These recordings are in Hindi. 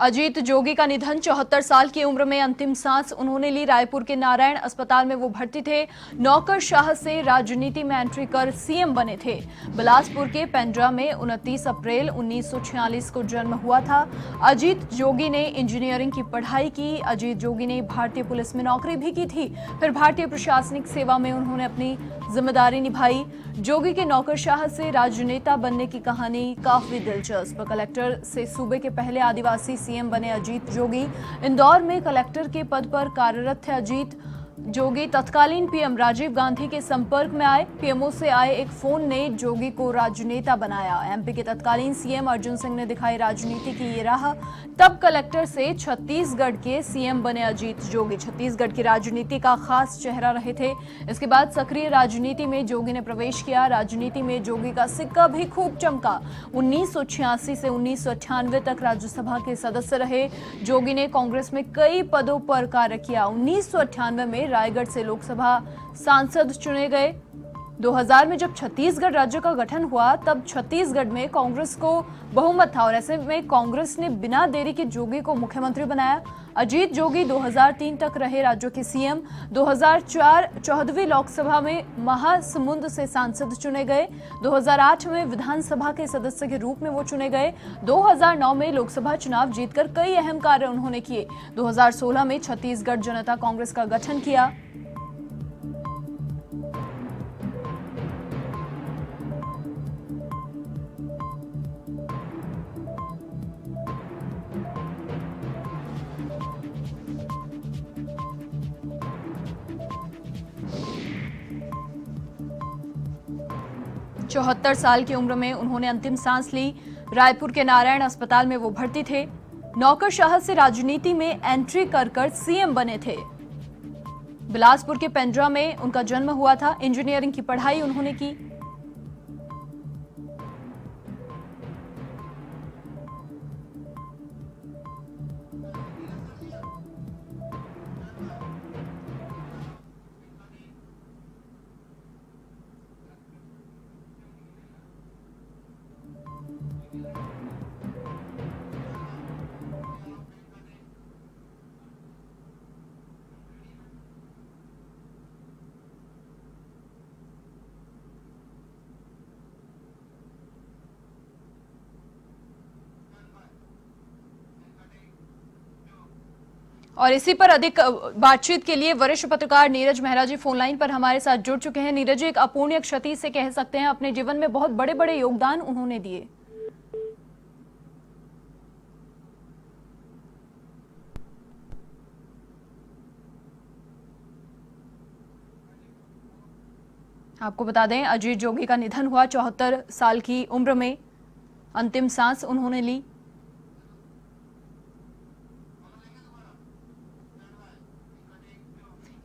अजीत जोगी का निधन। 74 साल की उम्र में अंतिम सांस उन्होंने ली। रायपुर के नारायण अस्पताल में वो भर्ती थे। नौकरशाह से राजनीति में एंट्री कर सीएम बने थे। बिलासपुर के पेंड्रा में 29 अप्रैल 1946 को जन्म हुआ था। अजीत जोगी ने इंजीनियरिंग की पढ़ाई की। अजीत जोगी ने भारतीय पुलिस में नौकरी भी की थी। फिर भारतीय प्रशासनिक सेवा में उन्होंने अपनी जिम्मेदारी निभाई। जोगी के नौकरशाह से राजनेता बनने की कहानी काफी दिलचस्प। कलेक्टर से सूबे के पहले आदिवासी सीएम बने अजीत जोगी। इंदौर में कलेक्टर के पद पर कार्यरत थे अजीत जोगी। तत्कालीन पीएम राजीव गांधी के संपर्क में आए। पीएमओ से आए एक फोन ने जोगी को राजनेता बनाया। एमपी के तत्कालीन सीएम अर्जुन सिंह ने दिखाई राजनीति की ये राह। तब कलेक्टर से छत्तीसगढ़ के सीएम बने अजीत जोगी। छत्तीसगढ़ की राजनीति का खास चेहरा रहे थे। इसके बाद सक्रिय राजनीति में जोगी ने प्रवेश किया। राजनीति में जोगी का सिक्का भी खूब चमका। 1986 से 1998 तक राज्यसभा के सदस्य रहे। जोगी ने कांग्रेस में कई पदों पर कार्य किया। 1998 में रायगढ़ से लोकसभा सांसद चुने गए। 2000 में जब छत्तीसगढ़ राज्य का गठन हुआ तब छत्तीसगढ़ में कांग्रेस को बहुमत था और ऐसे में कांग्रेस ने बिना देरी के जोगी को मुख्यमंत्री बनाया। अजीत जोगी 2003 तक रहे राज्य के सीएम। 2004 14वीं लोकसभा में महासमुंद से सांसद चुने गए। 2008 में विधानसभा के सदस्य के रूप में वो चुने गए। 2009 में लोकसभा चुनाव जीतकर कई अहम कार्य उन्होंने किए। 2016 में छत्तीसगढ़ जनता कांग्रेस का गठन किया। चौहत्तर साल की उम्र में उन्होंने अंतिम सांस ली। रायपुर के नारायण अस्पताल में वो भर्ती थे। नौकरशाह से राजनीति में एंट्री कर सीएम बने थे। बिलासपुर के पेंड्रा में उनका जन्म हुआ था। इंजीनियरिंग की पढ़ाई उन्होंने की। और इसी पर अधिक बातचीत के लिए वरिष्ठ पत्रकार नीरज मेहरा जी फोन लाइन पर हमारे साथ जुड़ चुके हैं। नीरज जी, एक अपूर्णीय क्षति से कह सकते हैं, अपने जीवन में बहुत बड़े बड़े योगदान उन्होंने दिए। आपको बता दें, अजीत जोगी का निधन हुआ। 74 साल की उम्र में अंतिम सांस उन्होंने ली।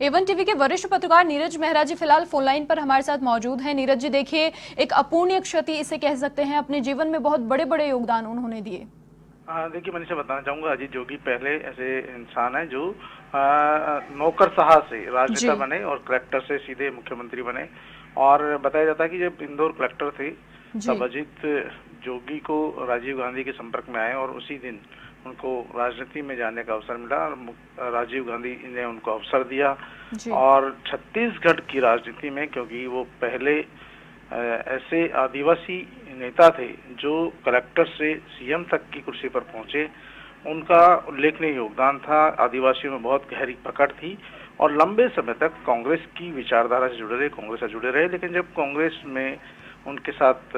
एवन टीवी के वरिष्ठ पत्रकार नीरज मेहरा जी फिलहाल फोन लाइन पर हमारे साथ मौजूद हैं। नीरज जी, देखिए, एक अपूर्णीय क्षति इसे कह सकते हैं, अपने जीवन में बहुत बड़े बड़े योगदान उन्होंने दिए। देखिए, मनीषा, बताना चाहूंगा, अजीत जोगी पहले ऐसे इंसान है जो नौकरशाह से राजनेता बने और कलेक्टर से सीधे मुख्यमंत्री बने। और बताया जाता है कि जब इंदौर कलेक्टर थे तब अजीत जोगी को राजीव गांधी के संपर्क में आए और उसी दिन उनको राजनीति में जाने का अवसर मिला और राजीव गांधी ने उनको अवसर दिया। और छत्तीसगढ़ की राजनीति में, क्योंकि वो पहले ऐसे आदिवासी नेता थे जो कलेक्टर से सीएम तक की कुर्सी पर पहुंचे, उनका उल्लेखनीय योगदान था। आदिवासियों में बहुत गहरी पकड़ थी और लंबे समय तक कांग्रेस की विचारधारा से जुड़े रहे, कांग्रेस से जुड़े रहे। लेकिन जब कांग्रेस में उनके साथ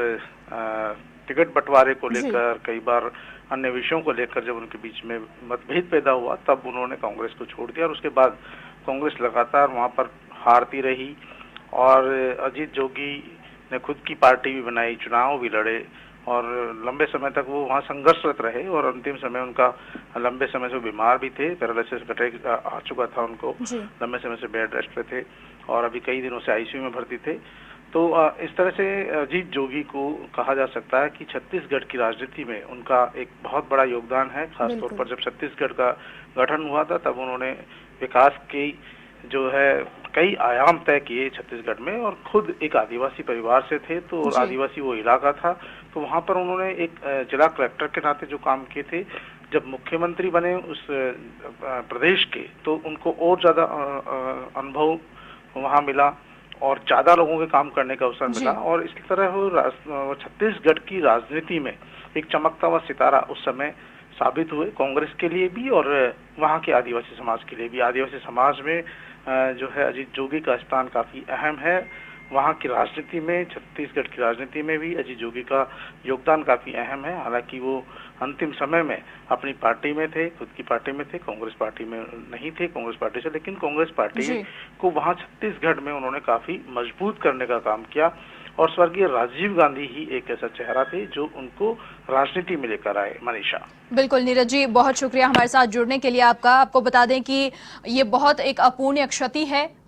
टिकट बंटवारे को लेकर, कई बार अन्य विषयों को लेकर जब उनके बीच में मतभेद पैदा हुआ, तब उन्होंने कांग्रेस को छोड़ दिया और उसके बाद कांग्रेस लगातार वहां पर हारती रही। और अजीत जोगी ने खुद की पार्टी भी बनाई, चुनाव भी लड़े और लंबे समय तक वो वहाँ संघर्षरत रहे। और अंतिम समय उनका, लंबे समय से बीमार भी थे, पैरालिसिस अटैक आ चुका था उनको, लंबे समय से बेड रेस्ट पे थे और अभी कई दिनों से आईसीयू में भर्ती थे। तो इस तरह से अजीत जोगी को कहा जा सकता है कि छत्तीसगढ़ की राजनीति में उनका एक बहुत बड़ा योगदान है। खासतौर पर जब छत्तीसगढ़ का गठन हुआ था तब उन्होंने विकास की जो है कई आयाम तय किए छत्तीसगढ़ में। और खुद एक आदिवासी परिवार से थे, तो आदिवासी वो इलाका था, तो वहाँ पर उन्होंने एक जिला कलेक्टर के नाते जो काम किए थे, जब मुख्यमंत्री बने उस प्रदेश के, तो उनको और ज्यादा अनुभव वहां मिला और ज्यादा लोगों के काम करने का अवसर मिला। और इसी तरह वो छत्तीसगढ़ की राजनीति में एक चमकता हुआ सितारा उस समय साबित हुए, कांग्रेस के लिए भी और वहाँ के आदिवासी समाज के लिए भी। आदिवासी समाज में जो है अजीत जोगी का स्थान काफी अहम है। वहाँ की राजनीति में, छत्तीसगढ़ की राजनीति में भी अजीत जोगी का योगदान काफी अहम है। हालांकि वो अंतिम समय में अपनी पार्टी में थे, खुद की पार्टी में थे, कांग्रेस पार्टी में नहीं थे, कांग्रेस पार्टी से, लेकिन कांग्रेस पार्टी को वहाँ छत्तीसगढ़ में उन्होंने काफी मजबूत करने का काम किया। और स्वर्गीय राजीव गांधी ही एक ऐसा चेहरा थे जो उनको राजनीति में लेकर आए। मनीषा। बिल्कुल नीरज जी, बहुत शुक्रिया हमारे साथ जुड़ने के लिए आपका। आपको बता दें कि ये बहुत एक अपूर्णीय क्षति है